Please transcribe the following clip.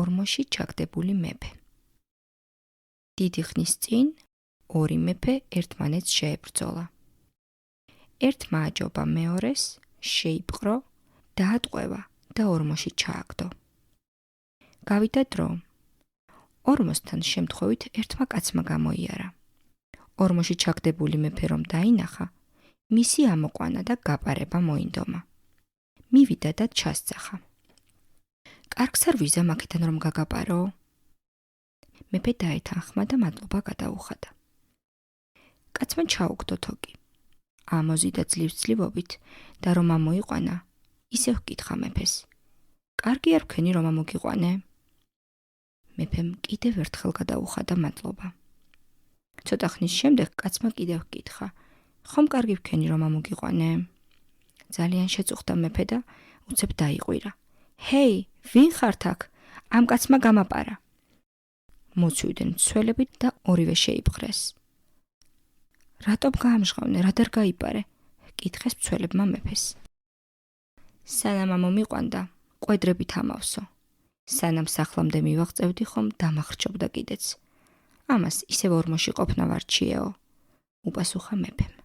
ორმოში ჩაგდებული მეფე. დიდი ხნის წინ ორი მეფე ერთმანეთს შეებრძოლა. ერთმა აჯობა მეორეს, შეიპყრო, დაატყვევა და ორმოში ჩააგდო. გავიდა დრო. ორმოსთან შემთხვევით ერთმა კაცმა გამოიარა. ორმოში ჩაგდებული მეფე რომ დაინახა, მისი ამოყვანა და გაპარება მოინდომა. მივიდა და ჩასძახა. კარგს არ ვიზამ აქედან რომ გაგაპარო? მეფე დაეთანხმა და მადლობა გადაუხადა. კაცმა ჩაუგდო თოკი. ამოზიდა ძლივ-ძლივობით და რომ ამოიყვანა, ისევ ჰკითხა მეფეს. კარგი არ ვქენი რომ ამოგიყვანე? მეფემ კიდევ ერთხელ გადაუხადა მადლობა. ცოტა ხნის შემდეგ კაცმა კიდევ ჰკითხა. ხომ კარგი ვქენი რომ ამოგიყვანე? ძალიან შეწუხდა მეფე და უცებ დაიყვირა. ჰეი, ვინ ხართ აქ? ამ კაცმა გამაპარა. მოცივდნენ მცველები და ორივე შეიპყრეს. რატომ გაამჟღავნე, რა არ გაიპარე? ჰკითხეს მცველებმა მეფეს. სანამ ამომიყვანდა, ყვედრებით ამავსო. სანამ სახლამდე მივაღწევდი ხომ დამახრჩობდა კიდეც. ამას ისევ ორმოში ყოფნა ვარჩიეო, უპასუხა მეფემ.